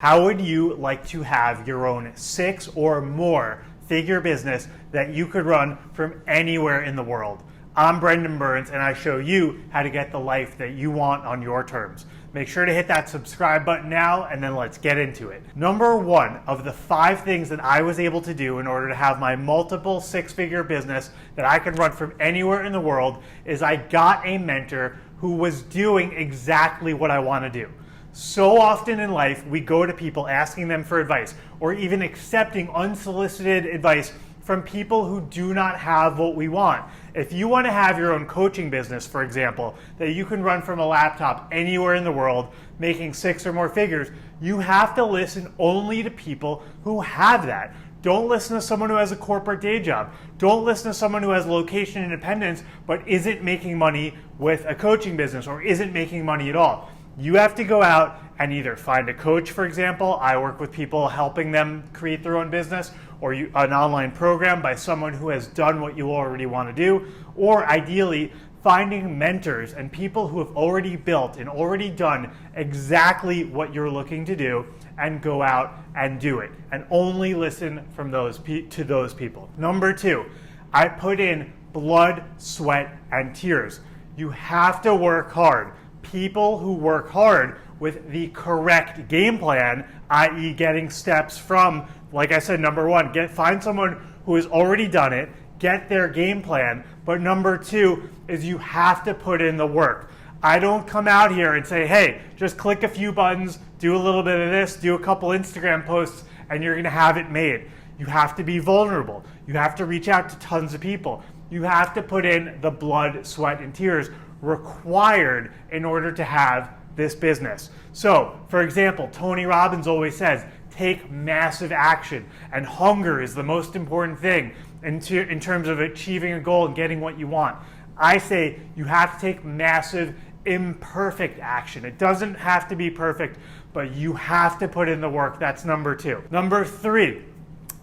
How would you like to have your own 6 or more figure business that you could run from anywhere in the world? I'm Brendan Burns, and I show you how to get the life that you want on your terms. Make sure to hit that subscribe button now, and then let's get into it. Number 1 of the 5 things that I was able to do in order to have my multiple 6-figure business that I could run from anywhere in the world is I got a mentor who was doing exactly what I want to do. So often in life, we go to people asking them for advice or even accepting unsolicited advice from people who do not have what we want. If you want to have your own coaching business, for example, that you can run from a laptop anywhere in the world, making 6 or more figures, you have to listen only to people who have that. Don't listen to someone who has a corporate day job. Don't listen to someone who has location independence but isn't making money with a coaching business or isn't making money at all. You have to go out and either find a coach, for example. I work with people helping them create their own business, or an online program by someone who has done what you already want to do, or ideally finding mentors and people who have already built and already done exactly what you're looking to do and go out and do it and only listen from those people. Number 2, I put in blood, sweat, and tears. You have to work hard. People who work hard with the correct game plan, i.e. getting steps from, like I said, number 1, find someone who has already done it, get their game plan, but number 2 is you have to put in the work. I don't come out here and say, hey, just click a few buttons, do a little bit of this, do a couple Instagram posts, and you're gonna have it made. You have to be vulnerable. You have to reach out to tons of people. You have to put in the blood, sweat, and tears required in order to have this business. So, for example, Tony Robbins always says, take massive action, and hunger is the most important thing in terms of achieving a goal and getting what you want. I say you have to take massive, imperfect action. It doesn't have to be perfect, but you have to put in the work. That's number 2. Number 3,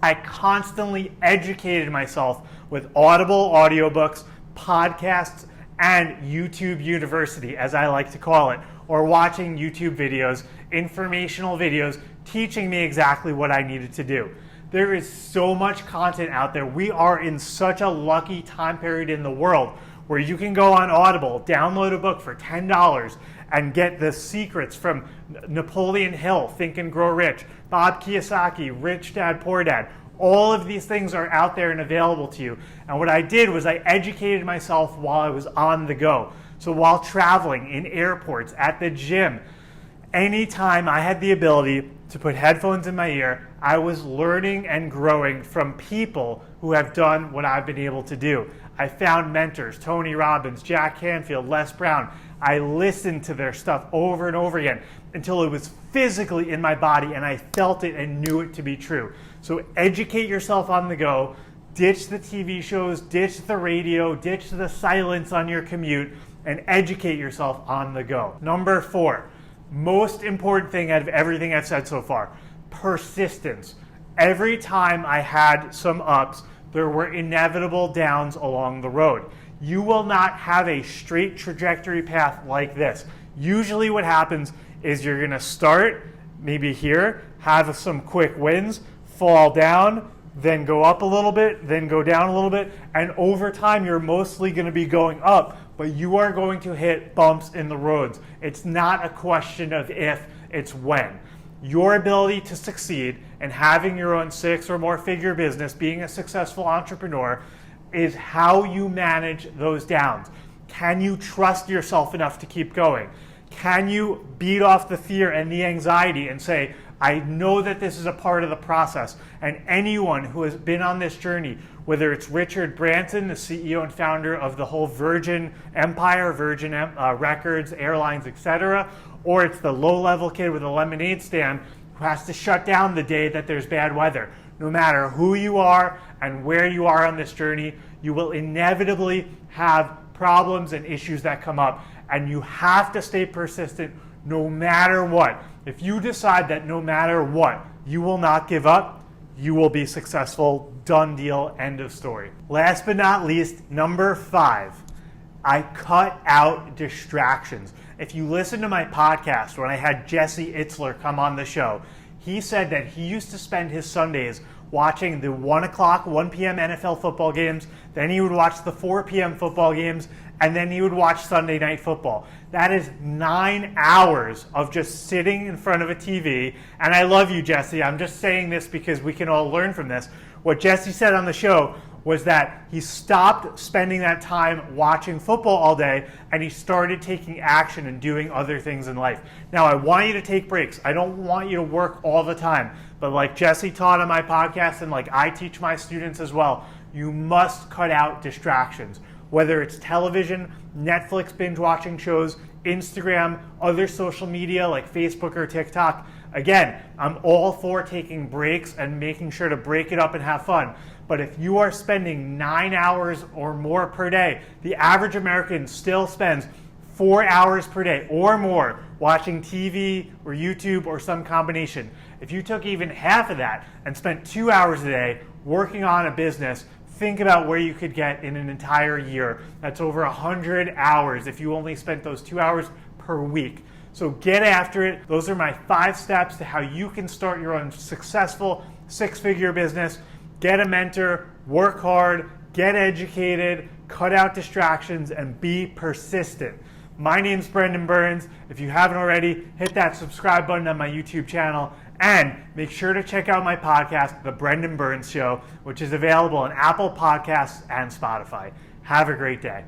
I constantly educated myself with Audible audiobooks, podcasts, and YouTube University, as I like to call it, or watching YouTube videos, informational videos, teaching me exactly what I needed to do. There is so much content out there. We are in such a lucky time period in the world where you can go on Audible, download a book for $10, and get the secrets from Napoleon Hill, Think and Grow Rich, Bob Kiyosaki, Rich Dad, Poor Dad. All of these things are out there and available to you. And what I did was I educated myself while I was on the go. So while traveling, in airports, at the gym, anytime I had the ability to put headphones in my ear, I was learning and growing from people who have done what I've been able to do. I found mentors, Tony Robbins, Jack Canfield, Les Brown. I listened to their stuff over and over again until it was physically in my body and I felt it and knew it to be true. So educate yourself on the go, ditch the TV shows, ditch the radio, ditch the silence on your commute, and educate yourself on the go. Number 4, most important thing out of everything I've said so far, persistence. Every time I had some ups, there were inevitable downs along the road. You will not have a straight trajectory path like this. Usually what happens is you're gonna start maybe here, have some quick wins, fall down, then go up a little bit, then go down a little bit, and over time you're mostly gonna be going up, but you are going to hit bumps in the roads. It's not a question of if, it's when. Your ability to succeed and having your own 6 or more figure business, being a successful entrepreneur, is how you manage those downs. Can you trust yourself enough to keep going? Can you beat off the fear and the anxiety and say, I know that this is a part of the process, and anyone who has been on this journey, whether it's Richard Branson, the CEO and founder of the whole Virgin Empire, Virgin Records, airlines, etc., or it's the low-level kid with a lemonade stand who has to shut down the day that there's bad weather. No matter who you are and where you are on this journey, you will inevitably have problems and issues that come up, and you have to stay persistent no matter what. If you decide that no matter what, you will not give up, you will be successful. Done deal, end of story. Last but not least, number 5, I cut out distractions. If you listen to my podcast when I had Jesse Itzler come on the show, He said that he used to spend his Sundays watching the 1 p.m. NFL football games, then he would watch the 4 p.m. football games, and then he would watch Sunday Night Football. That is 9 hours of just sitting in front of a TV. And I love you, Jesse. I'm just saying this because we can all learn from this. What Jesse said on the show was that he stopped spending that time watching football all day and he started taking action and doing other things in life. Now, I want you to take breaks. I don't want you to work all the time. But like Jesse taught on my podcast and like I teach my students as well, you must cut out distractions. Whether it's television, Netflix binge watching shows, Instagram, other social media like Facebook or TikTok. Again, I'm all for taking breaks and making sure to break it up and have fun. But if you are spending 9 hours or more per day, the average American still spends 4 hours per day or more watching TV or YouTube or some combination. If you took even half of that and spent 2 hours a day working on a business, think about where you could get in an entire year. That's over 100 hours if you only spent those 2 hours per week. So get after it. Those are my 5 steps to how you can start your own successful 6-figure business. Get a mentor, work hard, get educated, cut out distractions, and be persistent. My name's Brendan Burns. If you haven't already, hit that subscribe button on my YouTube channel. And make sure to check out my podcast, The Brendan Burns Show, which is available on Apple Podcasts and Spotify. Have a great day.